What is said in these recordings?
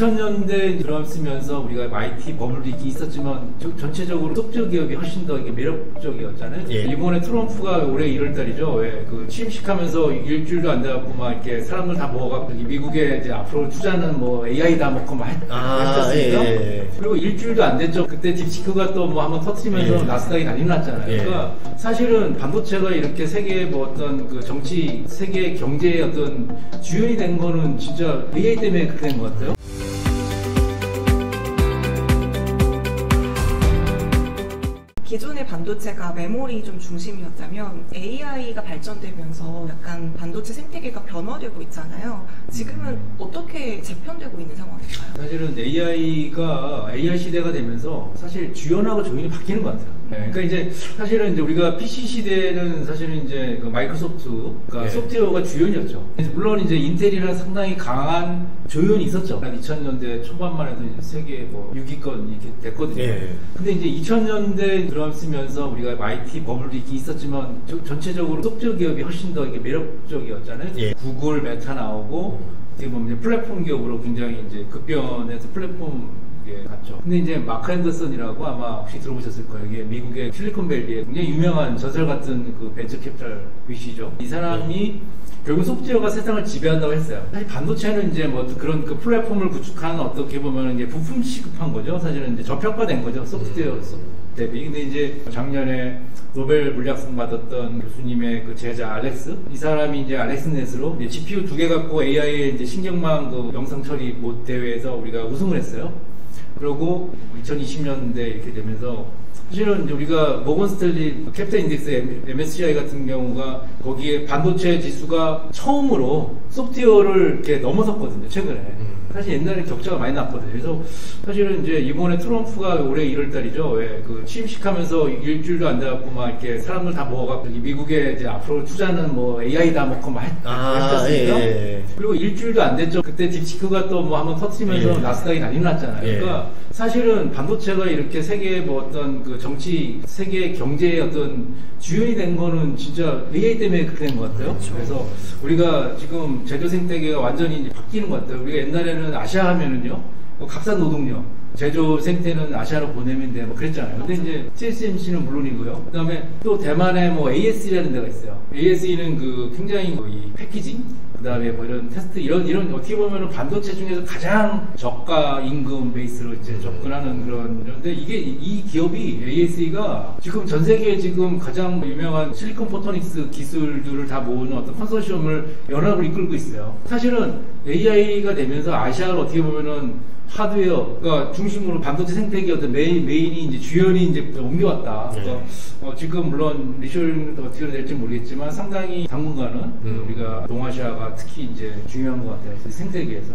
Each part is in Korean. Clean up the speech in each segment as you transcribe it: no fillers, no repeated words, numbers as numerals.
2000년대 들어서면서 우리가 IT 버블도 있긴 있었지만 전체적으로 소프트웨어 기업이 훨씬 더 이게 매력적이었잖아요. 예. 이번에 트럼프가 올해 1월달이죠. 왜 그 취임식하면서 일주일도 안 돼갖고 막 이렇게 사람들 다 모아갖고 미국에 이제 앞으로 투자는 뭐 AI 다 먹고 막 했었습니다. 예. 그리고 일주일도 안 됐죠. 그때 딥시크가 또 뭐 한번 터트리면서 예. 나스닥이 난리 났잖아요. 예. 그러니까 사실은 반도체가 이렇게 세계의 뭐 어떤 그 정치, 세계 경제의 어떤 주연이 된 거는 진짜 AI 때문에 그렇게 된 것 같아요. 기존의 반도체가 메모리 좀 중심이었다면 AI가 발전되면서 약간 반도체 생태계가 변화되고 있잖아요. 지금은 어떻게 재편되고 있는 상황일까요? 사실은 AI가 AI 시대가 되면서 사실 주연하고 조연이 바뀌는 것 같아요. 그러니까 이제 사실은 이제 우리가 PC 시대는 사실은 이제 그 마이크로소프트가 소프트웨어가 주연이었죠. 물론 이제 인텔이랑 상당히 강한 조연이 있었죠. 2000년대 초반만 해도 세계 뭐 6위권 이렇게 됐거든요. 근데 이제 2000년대 들어서면서 우리가 IT 버블도 있긴 있었지만 전체적으로 소프트웨어 기업이 훨씬 더 이게 매력적이었잖아요. 구글, 메타 나오고 어떻게 보면 이제 플랫폼 기업으로 굉장히 이제 급변해서 플랫폼 갔죠. 근데 이제 마크 앤더슨이라고 아마 혹시 들어보셨을 거예요. 이게 미국의 실리콘밸리의 굉장히 유명한 전설 같은 그 벤처 캐피탈 VC죠. 이 사람이 결국 소프트웨어가 세상을 지배한다고 했어요. 사실 반도체는 이제 뭐 그런 그 플랫폼을 구축하는 어떻게 보면 이제 부품 취급한 거죠. 사실은 이제 저평가된 거죠. 소프트웨어 대비. 근데 이제 작년에 노벨 물리학상 받았던 교수님의 그 제자 알렉스, 이 사람이 이제 알렉스넷으로 이제 GPU 2개 갖고 AI의 이제 신경망 그 영상 처리 못 대회에서 우리가 우승을 했어요. 그리고 2020년대 이렇게 되면서 사실은 이제 우리가 모건 스탠리 캐피탈 인덱스 MSCI 같은 경우가 거기에 반도체 지수가 처음으로 소프트웨어를 이렇게 넘어섰거든요, 최근에. 사실 옛날에 격차가 많이 났거든요. 그래서 사실은 이제 이번에 트럼프가 올해 1월달이죠. 왜 그 취임식하면서 일주일도 안 돼갖고 막 이렇게 사람들 다 모아갖고 미국에 이제 앞으로 투자는 뭐 AI 다 먹고 막 했었습니다. 그리고 일주일도 안 됐죠. 그때 딥시크가 또 뭐 한번 터트리면서 나스닥이 난리 났잖아요. 그러니까 사실은 반도체가 이렇게 세계의 뭐 어떤 그 정치, 세계 경제의 어떤 주연이 된 거는 진짜 AI 때문에 그렇게 된 것 같아요. 그래서 우리가 지금 제조 생태계가 완전히 이제 바뀌는 것 같아요. 우리가 옛날에는 아시아 하면은요, 뭐 값싼 노동력, 제조 생태는 아시아로 보내면 돼, 뭐 그랬잖아요. 근데 이제 TSMC는 물론이고요. 그 다음에 또 대만에 뭐 ASE라는 데가 있어요. ASE는 그 굉장히 뭐 이 패키징, 그 다음에 뭐 이런 테스트, 이런 어떻게 보면은 반도체 중에서 가장 저가 임금 베이스로 이제 접근하는 그런데 이게 이 기업이 ASE가 지금 전 세계에 지금 가장 유명한 실리콘 포토닉스 기술들을 다 모으는 어떤 컨소시엄을 연합을 이끌고 있어요. 사실은 AI가 되면서 아시아를 어떻게 보면은 하드웨어가 중심으로 반도체 생태계 어떤 메인이 이제 주연이 이제 옮겨왔다. 그러니까 지금 물론 리쇼링도 어떻게 될지 모르겠지만 상당히 당분간은 우리가 동아시아가 특히 이제 중요한 것 같아요. 생태계에서.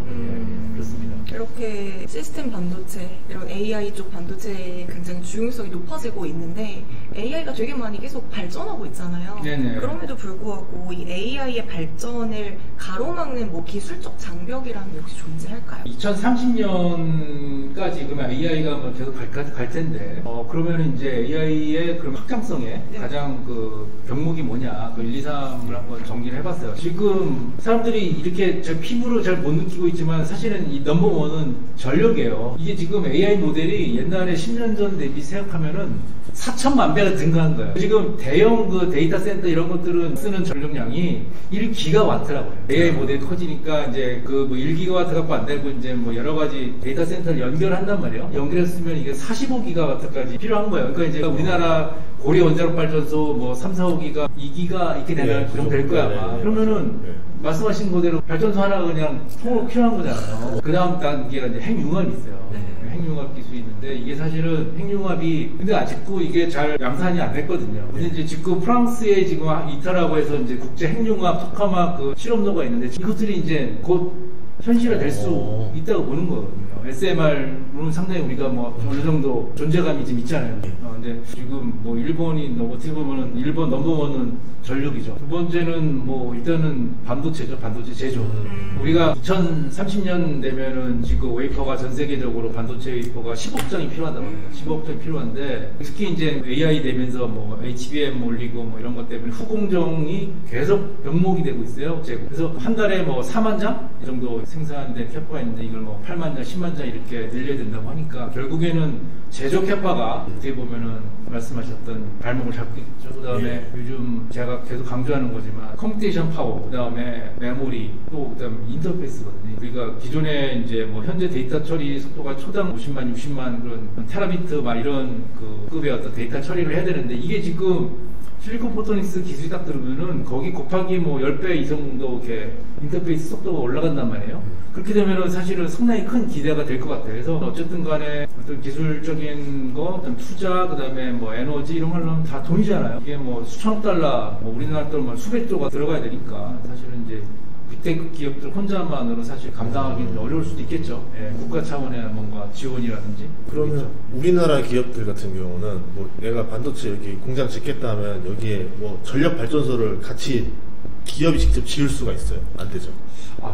그렇습니다. 이렇게 시스템 반도체, 이런 AI 쪽 반도체의 굉장히 중요성이 높아지고 있는데 AI가 되게 많이 계속 발전하고 있잖아요. 그럼에도 불구하고 이 AI의 발전을 가로막는 뭐 기술적 장벽이라는 게 혹시 존재할까요? 2030년까지 그러면 AI가 뭐 계속 갈 텐데 그러면 이제 AI의 그런 확장성에 가장 그 병목이 뭐냐 그 1, 2, 3을 한번 정리를 해봤어요. 지금 사람들이 이렇게 제 피부로 잘 못 느끼고 있지만 사실은 이 넘버원은 전력이에요. 이게 지금 AI 모델이 옛날에 10년 전 대비 생각하면은 4천만 배가 증가한 거예요. 지금 대형 그 데이터 센터 이런 것들은 쓰는 전력량이 1기가와트라고요. AI 모델이 커지니까 이제 그 뭐 1기가와트 갖고 안 되고 이제 뭐 여러 가지 데이터 센터를 연결한단 말이에요. 연결했으면 이게 45기가와트까지 필요한 거예요. 그러니까 이제 우리나라 고려 원자력 발전소 뭐 3, 4, 5기가 2기가 이렇게 되면 그 정도 될 거야 아마. 그러면은 말씀하신 그대로 발전소 하나 그냥 통으로 필요한 거잖아요. 그 다음 단계가 이제 핵융합이 있어요. 핵융합 기술이 있는데 이게 사실은 핵융합이 근데 아직도 이게 잘 양산이 안 됐거든요. 근데 이제 지금 프랑스에 지금 이탈하고 해서 이제 국제 핵융합 토카마 그 실험소가 있는데 이것들이 이제 곧 현실화 될 수 있다고 보는 거거든요. SMR은 상당히 우리가 뭐 어느 정도 존재감이 좀 있잖아요. 근데 지금 뭐 일본이 어떻게 보면은 일본 넘버원은 전력이죠. 두 번째는 뭐 일단은 반도체죠. 반도체 제조. 우리가 2030년 되면은 지금 웨이퍼가 전 세계적으로 반도체 웨이퍼가 10억 장이 필요하다고 합니다. 10억 장이 필요한데 특히 이제 AI 되면서 뭐 HBM 올리고 뭐 이런 것 때문에 후공정이 계속 병목이 되고 있어요. 그래서 한 달에 뭐 4만 장 이 정도 생산된 캐파가 있는데 이걸 뭐 8만 장, 10만 장 이렇게 늘려야 된다고 하니까 결국에는 제조 캐파가 어떻게 보면은 말씀하셨던 발목을 잡고 있죠. 그 다음에 요즘 제가 계속 강조하는 거지만 컴퓨테이션 파워, 그 다음에 메모리, 또 그 다음에 인터페이스거든요. 우리가 기존에 이제 뭐 현재 데이터 처리 속도가 초당 50만, 60만 그런 테라비트 막 이런 그 급의 어떤 데이터 처리를 해야 되는데 이게 지금 실리콘 포토닉스 기술이 딱 들으면은 거기 곱하기 뭐 10배 이상 정도 이렇게 인터페이스 속도가 올라간단 말이에요. 그렇게 되면은 사실은 상당히 큰 기대가 될 것 같아요. 그래서 어쨌든 간에 어떤 기술적인 거, 어떤 투자, 그 다음에 뭐 에너지 이런 걸로는 다 돈이잖아요. 이게 뭐 수천억 달러, 뭐 우리나라 돈 수백조가 들어가야 되니까 사실은 이제 빅테크 기업들 혼자만으로 사실 감당하기는 어려울 수도 있겠죠. 예, 국가 차원의 뭔가 지원이라든지. 그러면 그렇겠죠. 우리나라 기업들 같은 경우는 뭐 내가 반도체 여기 공장 짓겠다 하면 여기에 뭐 전력 발전소를 같이 기업이 직접 지을 수가 있어요? 안 되죠?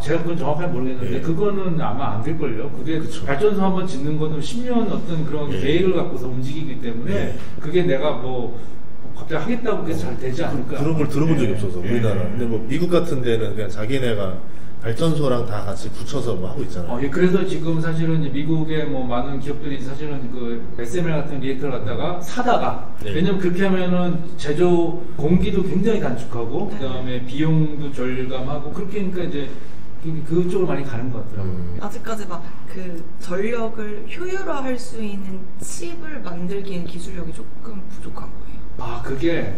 제가 그건 정확하게 모르겠는데 그거는 아마 안 될걸요. 그게 그쵸. 발전소 한번 짓는 거는 10년 어떤 그런 계획을 갖고서 움직이기 때문에 그게 내가 뭐 갑자기 하겠다고 해서 잘 되지 않을까. 그런 걸 들어본 적이 없어서 우리나라. 근데 뭐 미국 같은 데는 그냥 자기네가 발전소랑 다 같이 붙여서 뭐 하고 있잖아요. 그래서 지금 사실은 이제 미국의 뭐 많은 기업들이 사실은 그 SMR 같은 리액터를 갖다가 사다가 왜냐면 그렇게 하면은 제조 공기도 굉장히 단축하고 그 다음에 비용도 절감하고 그렇게 하니까 이제 그쪽으로 많이 가는 것 같더라고요. 아직까지 막 그 전력을 효율화할 수 있는 칩을 만들기엔 기술력이 조금 부족한 거예요. 그게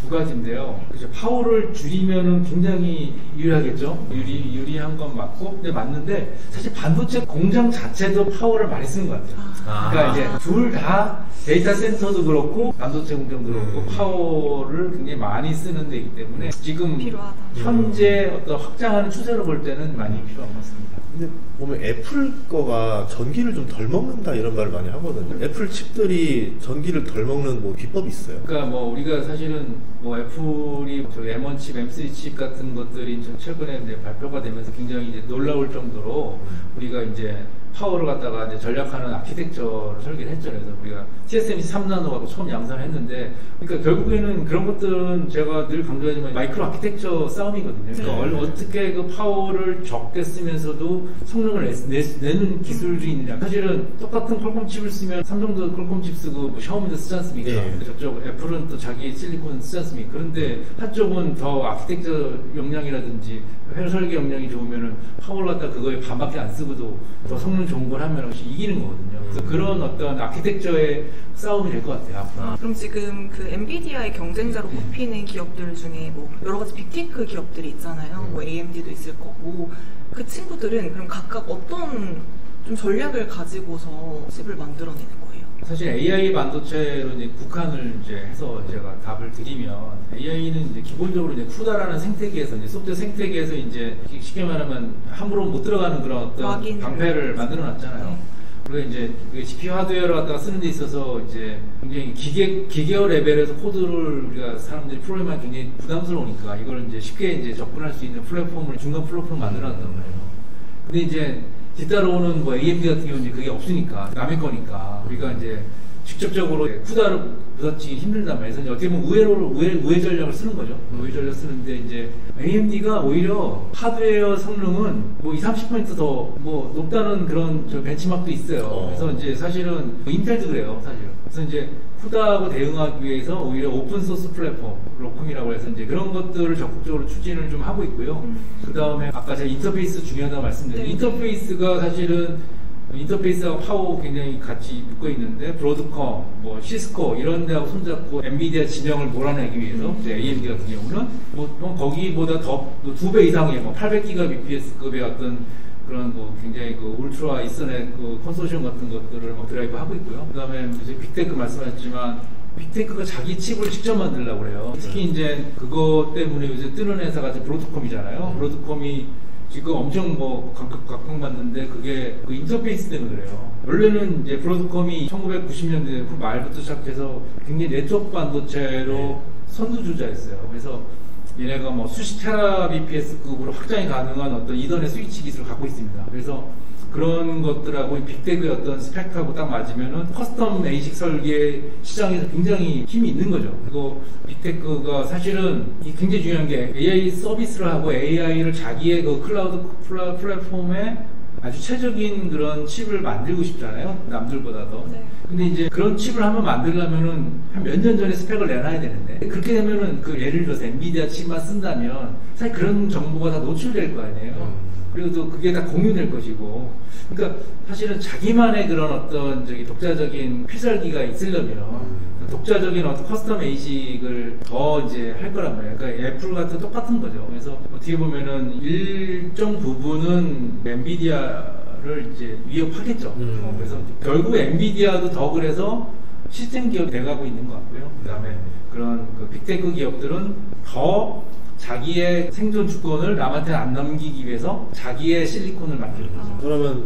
두 가지인데요. 그죠. 파워를 줄이면은 굉장히 유리하겠죠. 유리한 건 맞고, 근데 맞는데 사실 반도체 공장 자체도 파워를 많이 쓰는 것 같아요. 그러니까 이제 둘 다 데이터 센터도 그렇고 반도체 공장도 그렇고 파워를 굉장히 많이 쓰는 데이기 때문에 지금 필요하다. 현재 어떤 확장하는 추세로 볼 때는 많이 필요한 것 같습니다. 근데 보면 애플 거가 전기를 좀 덜 먹는다 이런 말을 많이 하거든요. 애플 칩들이 전기를 덜 먹는 뭐 비법이 있어요? 그러니까 뭐 우리가 사실은 뭐 애플이 저 M1 칩, M3 칩 같은 것들이 최근에 이제 발표가 되면서 굉장히 이제 놀라울 정도로 우리가 이제 파워를 갖다가 이제 전략하는 아키텍처를 설계를 했죠. 그래서 우리가 TSMC 3나노하고 처음 양산을 했는데, 그러니까 결국에는 그런 것들은 제가 늘 강조하지만 마이크로 아키텍처 싸움이거든요. 그러니까 어떻게 그 파워를 적게 쓰면서도 성능을 내는 기술이 있느냐. 사실은 똑같은 퀄컴 칩을 쓰면 삼성도 퀄컴 칩 쓰고 뭐 샤오미도 쓰지 않습니까? 저쪽 애플은 또 자기 실리콘 쓰지 않습니까? 그런데 한쪽은 더 아키텍처 역량이라든지 회로 설계 역량이 좋으면은 파워를 갖다 그거에 반밖에 안 쓰고도 더 성능 좋은 걸 하면 혹시 이기는 거거든요. 그래서 그런 어떤 아키텍처의 싸움이 될 것 같아요. 앞으로. 그럼 지금 그 엔비디아의 경쟁자로 꼽히는 기업들 중에 뭐 여러 가지 빅테크 기업들이 있잖아요. 뭐 AMD도 있을 거고 그 친구들은 그럼 각각 어떤 좀 전략을 가지고서 칩을 만들어내는 거예요? 사실 AI 반도체로 이제 국한을 이제 해서 제가 답을 드리면 AI는 이제 기본적으로 이제 CUDA라는 생태계에서 이제 소프트웨어 생태계에서 이제 쉽게 말하면 함부로 못 들어가는 그런 어떤 방패를 만들어 놨잖아요. 그리고 이제 GPU 하드웨어를 갖다가 쓰는 데 있어서 이제 굉장히 기계어 레벨에서 코드를 우리가 사람들이 프로그램하기 굉장히 부담스러우니까 이걸 이제 쉽게 이제 접근할 수 있는 플랫폼을 중간 플랫폼을 만들어 놨단 말이에요. 근데 이제 뒤따라오는 뭐 AMD 같은 경우는 이제 그게 없으니까 남의 거니까 우리가 이제 직접적으로 CUDA를 부딪히기 힘들단 말이에요. 그래서 어떻게 보면 우회 전략을 쓰는 거죠. 우회 전략을 쓰는데 이제 AMD가 오히려 하드웨어 성능은 뭐 20-30% 더 뭐 높다는 그런 저 벤치마크도 있어요. 그래서 이제 사실은 인텔도 그래요, 사실. 그래서 이제 CUDA하고 대응하기 위해서 오히려 오픈소스 플랫폼, 로콤이라고 해서 이제 그런 것들을 적극적으로 추진을 좀 하고 있고요. 그 다음에 아까 제가 인터페이스 중요하다고 말씀드렸는데 인터페이스가 사실은 인터페이스하고 파워 굉장히 같이 묶어 있는데 브로드컴, 뭐 시스코 이런 데하고 손잡고 엔비디아 진영을 몰아내기 위해서 이제 AMD 같은 경우는 뭐 거기보다 더 2배 이상의 뭐 800GBps급의 어떤 그런 뭐 굉장히 그 울트라 이서넷 그 컨소시엄 같은 것들을 막 드라이브 하고 있고요. 그다음에 이제 빅테크 말씀하셨지만 빅테크가 자기 칩을 직접 만들려고 그래요. 특히 이제 그거 때문에 요새 뜨는 회사가 이제 브로드컴이잖아요. 브로드컴이 지금 엄청 뭐 각광받는데 그게 그 인터페이스 때문에 그래요. 원래는 이제 브로드컴이 1990년대 그 말부터 시작해서 굉장히 네트워크 반도체로 선두주자였어요. 그래서 얘네가 뭐 수십 테라bps급으로 확장이 가능한 어떤 이더넷 스위치 기술을 갖고 있습니다. 그래서 그런 것들하고 빅테크의 어떤 스펙하고 딱 맞으면은 커스텀 ASIC 설계 시장에서 굉장히 힘이 있는 거죠. 그리고 빅테크가 사실은 굉장히 중요한 게 AI 서비스를 하고 AI를 자기의 그 클라우드 플랫폼에 아주 최적인 그런 칩을 만들고 싶잖아요. 남들보다도. 네. 근데 이제 그런 칩을 한번 만들려면은 한 몇 년 전에 스펙을 내놔야 되는데 그렇게 되면은 그 예를 들어서 엔비디아 칩만 쓴다면 사실 그런 정보가 다 노출될 거 아니에요. 그리고 또 그게 다 공유될 것이고. 그러니까 사실은 자기만의 그런 어떤 독자적인 필살기가 있으려면 독자적인 어떤 커스텀 ASIC을 더 이제 할 거란 말이에요. 그러니까 애플 같은 똑같은 거죠. 그래서 어떻게 보면은 일정 부분은 엔비디아를 이제 위협하겠죠. 그래서 결국 엔비디아도 더 그래서 시스템 기업이 돼가고 있는 것 같고요. 그 다음에 그런 그 빅테크 기업들은 더 자기의 생존 주권을 남한테 안 넘기기 위해서 자기의 실리콘을 만드는 거죠. 그러면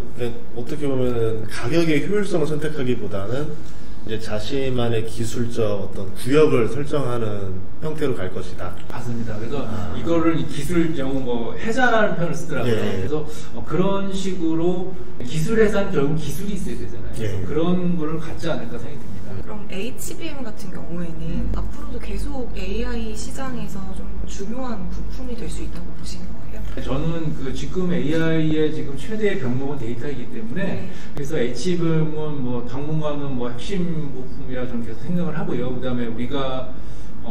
어떻게 보면은 가격의 효율성을 선택하기보다는 이제 자신만의 기술적 어떤 구역을 설정하는 형태로 갈 것이다. 맞습니다. 그래서 이거를 기술 뭐 해자라는 표현을 쓰더라고요. 예. 그래서 그런 식으로 기술 해자는 결국 기술이 있어야 되잖아요. 그래서 그런 거를 갖지 않을까 생각이 듭니다. 그럼 HBM 같은 경우에는 앞으로도 계속 AI 시장에서 좀 중요한 부품이 될 수 있다고 보시는 거예요? 저는 그 지금 AI의 지금 최대의 병목은 데이터이기 때문에 그래서 HBM은 뭐 당분간은 뭐 핵심 부품이라 저는 계속 생각을 하고요. 그다음에 우리가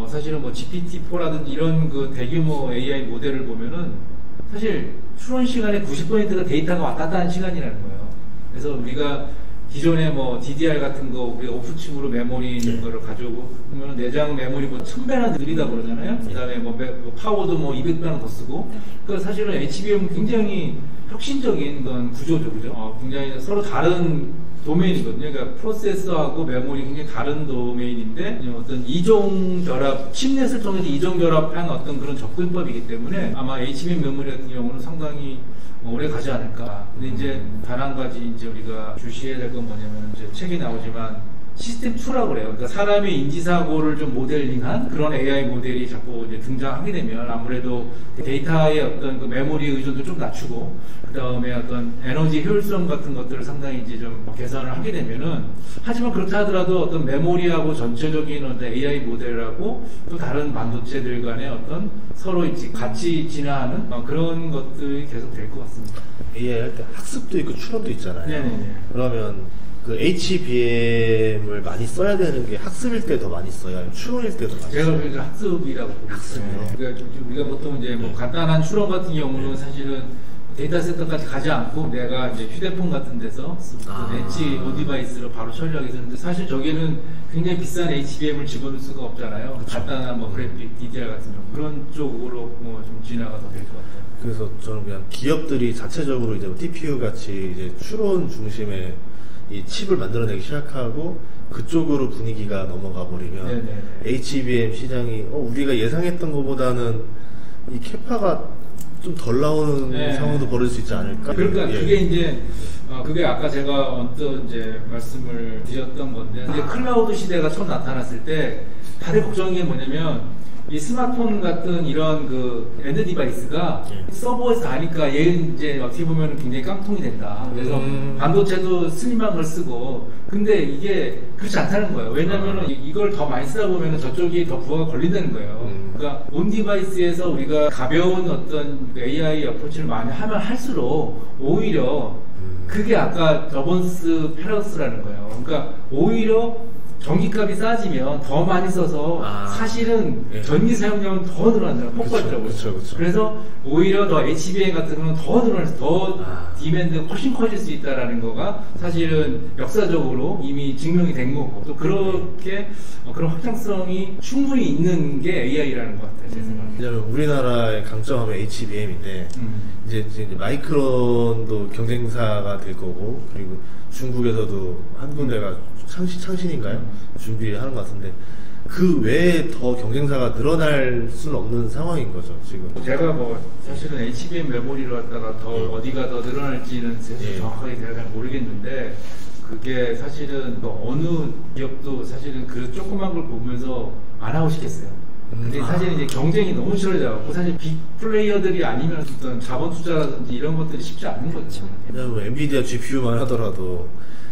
사실은 뭐 GPT-4라든지 이런 그 대규모 AI 모델을 보면은 사실 추론 시간의 90%가 데이터가 왔다 갔다 하는 시간이라는 거예요. 그래서 우리가 기존에 뭐 DDR 같은 거 우리가 오프칩으로 메모리 있는 거를 가져오고 그러면 내장 메모리보다 1000배나 느리다 그러잖아요. 그다음에 뭐 파워도 뭐 200배나 더 쓰고. 그러니까 사실은 HBM은 굉장히 혁신적인 그런 구조죠, 그죠? 굉장히 서로 다른 도메인이거든요. 그러니까 프로세서하고 메모리 굉장히 다른 도메인인데 어떤 이종 결합, 칩넷을 통해서 이종 결합한 어떤 그런 접근법이기 때문에 아마 HBM 메모리 같은 경우는 상당히 오래 가지 않을까. 근데 이제 단 한 가지 이제 우리가 주시해야 될 건 뭐냐면 이제 책이 나오지만 시스템 2라고 그래요. 그러니까 사람의 인지사고를 좀 모델링한 그런 AI 모델이 자꾸 이제 등장하게 되면 아무래도 데이터의 어떤 그 메모리 의존도 좀 낮추고 그 다음에 어떤 에너지 효율성 같은 것들을 상당히 이제 좀 개선을 하게 되면은 하지만 그렇다 하더라도 어떤 메모리하고 전체적인 어떤 AI 모델하고 또 다른 반도체들 간의 어떤 서로 이제 같이 진화하는 그런 것들이 계속 될 것 같습니다. AI 할 때 학습도 있고 추론도 있잖아요. 네네네. 그러면 그 HBM을 많이 써야 되는 게 학습일 때 더 많이 써야 아니면 추론일 때 더 많이 써요? 제가 그래서 학습이라고 보고 있어요. 그러니까 우리가 보통 이제 뭐 간단한 추론 같은 경우는 사실은 데이터 센터까지 가지 않고 내가 이제 휴대폰 같은 데서 엣지 디바이스로 바로 처리하게 되는데 사실 저기는 굉장히 비싼 HBM을 집어넣을 수가 없잖아요. 그쵸. 간단한 뭐 그래픽, DDR 같은 경우 그런 쪽으로 뭐 좀 진화가 더 될 것 같아요. 그래서 저는 그냥 기업들이 자체적으로 이제 TPU 같이 이제 추론 중심의 이 칩을 만들어내기 시작하고 그쪽으로 분위기가 넘어가 버리면 네네. HBM 시장이 우리가 예상했던 것보다는 이 캐파가 좀 덜 나오는 상황도 벌어질 수 있지 않을까? 그러니까 그게 이제 그게 아까 제가 언뜻 이제 말씀을 드렸던 건데 이제 클라우드 시대가 처음 나타났을 때 다들 걱정인 게 뭐냐면 이 스마트폰 같은 이런 그 엔드 디바이스가 서버에서 가니까 얘는 이제 어떻게 보면 굉장히 깡통이 된다. 그래서 반도체도 슬림한 걸 쓰고 근데 이게 그렇지 않다는 거예요. 왜냐면은 이걸 더 많이 쓰다 보면은 저쪽이 더 부하가 걸린다는 거예요. 그러니까 온 디바이스에서 우리가 가벼운 어떤 AI 어프로치를 많이 하면 할수록 오히려 그게 아까 더번스 패러스라는 거예요. 그러니까 오히려 전기값이 싸지면 더 많이 써서 사실은 전기 사용량은 더 늘어난다는 폭발적으로. 그래서 오히려 더 HBM 같은 경우는 더 늘어나서 더 디맨드가 훨씬 커질 수 있다는 거가 사실은 역사적으로 이미 증명이 된 거고 또 그렇게 그런 확장성이 충분히 있는 게 AI라는 것 같아요. 제 생각에. 왜냐면 우리나라의 강점하면 HBM인데 이제 마이크론도 경쟁사가 될 거고 그리고 중국에서도 한 군데가 창신인가요? 준비하는 것 같은데 그 외에 더 경쟁사가 늘어날 수는 없는 상황인 거죠, 지금. 제가 뭐 사실은 HBM 메모리를 갖다가 더 어디가 더 늘어날지는 사실 정확하게 제가 잘 모르겠는데, 그게 사실은 어느 기업도 사실은 그 조그만 걸 보면서 안 하고 싶겠어요. 근데 사실 이제 경쟁이 너무 치열해져갖고 사실 빅 플레이어들이 아니면 어떤 자본 투자라든지 이런 것들이 쉽지 않은 거죠. 그냥 뭐 엔비디아 GPU만 하더라도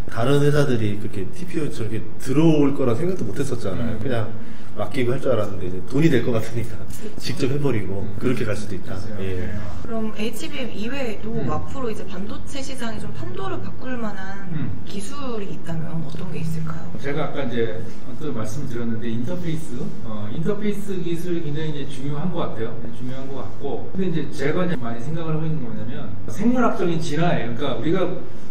다른 회사들이 그렇게 TPU 저렇게 들어올 거라 생각도 못 했었잖아요. 그냥 맡기고 할 줄 알았는데 이제 돈이 될 것 같으니까 직접 해버리고 그렇게 갈 수도 있다. 예. 그럼 HBM 이외에도 앞으로 이제 반도체 시장에 좀 판도를 바꿀 만한 기술이 있다면 어떤 게 있을까요? 제가 아까 이제 또 말씀드렸는데 인터페이스 기술이 굉장히 이제 중요한 것 같아요. 중요한 것 같고, 근데 이제 제가 이제 많이 생각을 하고 있는 거냐면 생물학적인 진화예요. 그러니까 우리가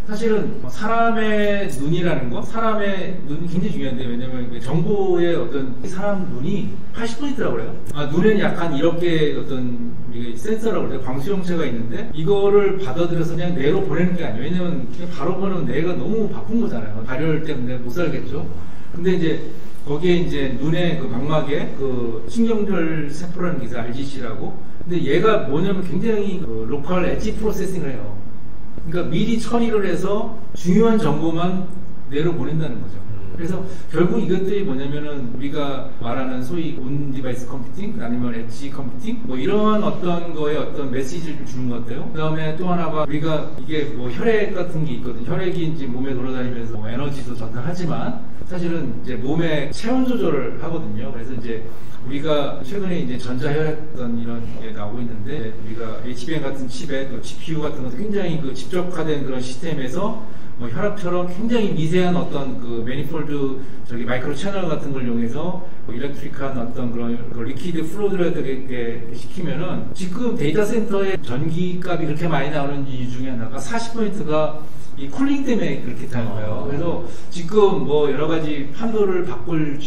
사실은 사람의 눈이라는 거, 사람의 눈이 굉장히 중요한데, 왜냐면 정보의 어떤 사람 눈이 80%라고 그래요. 눈에는 약간 이렇게 어떤 센서라고 그래요. 광수형체가 있는데 이거를 받아들여서 그냥 뇌로 보내는 게 아니에요. 왜냐면 그냥 바로 보는 뇌가 너무 바쁜 거잖아요. 발열 때문에 못 살겠죠. 근데 이제 거기에 이제 눈의 그 망막에 그 신경절 세포라는 게 있어요. RGC라고. 근데 얘가 뭐냐면 굉장히 그 로컬 엣지 프로세싱을 해요. 그러니까 미리 처리를 해서 중요한 정보만 뇌로 보낸다는 거죠. 그래서 결국 이것들이 뭐냐면은 우리가 말하는 소위 온 디바이스 컴퓨팅 아니면 엣지 컴퓨팅 뭐 이런 어떤 거에 어떤 메시지를 주는 것 같아요. 그 다음에 또 하나가 우리가 이게 뭐 혈액 같은 게 있거든요. 혈액이 이제 몸에 돌아다니면서 뭐 에너지도 전달하지만 사실은 이제 몸의 체온 조절을 하거든요. 그래서 이제 우리가 최근에 이제 전자혈액 이런 게 나오고 있는데, 우리가 HBM 같은 칩에 또 GPU 같은 것도 굉장히 그 집적화된 그런 시스템에서 뭐 혈압처럼 굉장히 미세한 어떤 그 매니폴드 마이크로 채널 같은 걸 이용해서 뭐 일렉트릭한 어떤 그런 리퀴드 플로우를 되게 시키면은 지금 데이터 센터의 전기값이 그렇게 많이 나오는 이유 중에 하나가 40%가 이 쿨링 때문에 그렇게 타는 거예요. 그래서 지금 뭐 여러 가지 판도를 바꿀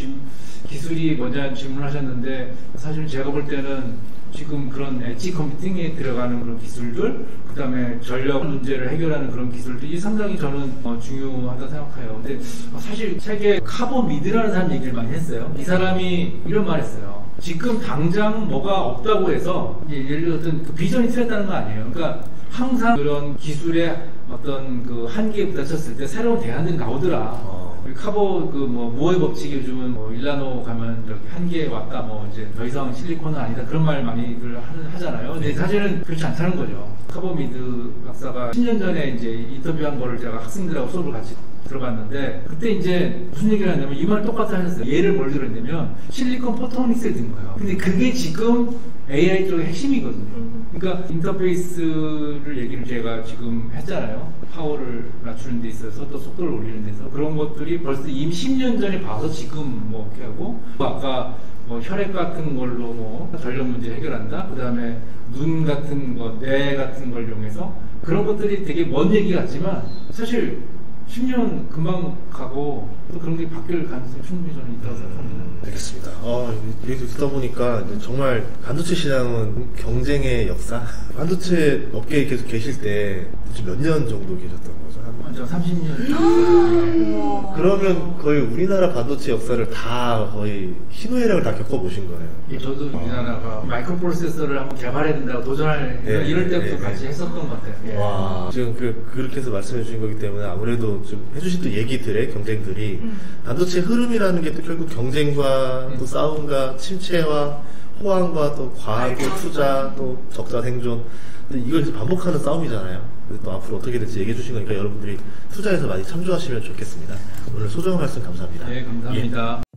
기술이 뭐냐는 질문을 하셨는데, 사실 제가 볼 때는 지금 그런 엣지 컴퓨팅에 들어가는 그런 기술들, 그 다음에 전력 문제를 해결하는 그런 기술들이 상당히 저는 중요하다 생각해요. 근데 사실 책에 카보 미드라는 사람 얘기를 많이 했어요. 이 사람이 이런 말 했어요. 지금 당장 뭐가 없다고 해서 예를 들어 어떤 그 비전이 틀렸다는 거 아니에요. 그러니까 항상 그런 기술의 어떤 그 한계에 부딪혔을 때 새로운 대안들이 나오더라. 카보 그 뭐 모의 법칙이 요즘은 뭐 일라노 가면 이렇게 한계에 왔다, 뭐 이제 더 이상 실리콘은 아니다, 그런 말 많이들 하잖아요. 근데 사실은 그렇지 않다는 거죠. 카보 미드 박사가 10년 전에 이제 인터뷰한 거를 제가 학생들하고 수업을 같이 들어봤는데, 그때 이제 무슨 얘기를 하냐면 이 말 똑같이 하셨어요. 예를 뭘 들었냐면 실리콘 포토닉스를 든 거예요. 근데 그게 지금 AI 쪽의 핵심이거든요. 그러니까 인터페이스를 얘기를 제가 지금 했잖아요. 파워를 낮추는 데 있어서 또 속도를 올리는 데서 그런 것들이 벌써 이미 10년 전에 봐서 지금 뭐 이렇게 하고, 아까 뭐 혈액 같은 걸로 뭐 전력 문제 해결한다, 그 다음에 눈 같은 거, 뇌 같은 걸 이용해서 그런 것들이 되게 먼 얘기 같지만 사실 10년 금방 가고 또 그런 게 바뀔 가능성이 충분히 저는 있다고 생각합니다. 알겠습니다. 얘기 듣다 보니까 정말 반도체 시장은 경쟁의 역사? 반도체 업계에 계속 계실 때 몇 년 정도 계셨던 거죠? 저 30년. 그러면 거의 우리나라 반도체 역사를 다 거의 희노애락을 다 겪어보신 거예요? 예, 저도 우리나라가 마이크로 프로세서를 한번 개발해야 된다고 도전할 이럴 때부터 같이 했었던 것 같아요. 예. 와, 지금 그렇게 해서 말씀해 주신 거기 때문에 아무래도 좀 해주신 또 얘기들의 경쟁들이 반도체 흐름이라는 게 또 결국 경쟁과 또 싸움과 침체와 호황과 또 과도 투자 또 적자 생존, 이걸 반복하는 싸움이잖아요. 또 앞으로 어떻게 될지 얘기해 주신 거니까 여러분들이 투자에서 많이 참조하시면 좋겠습니다. 오늘 소정한 말씀 감사합니다. 네, 감사합니다. 예.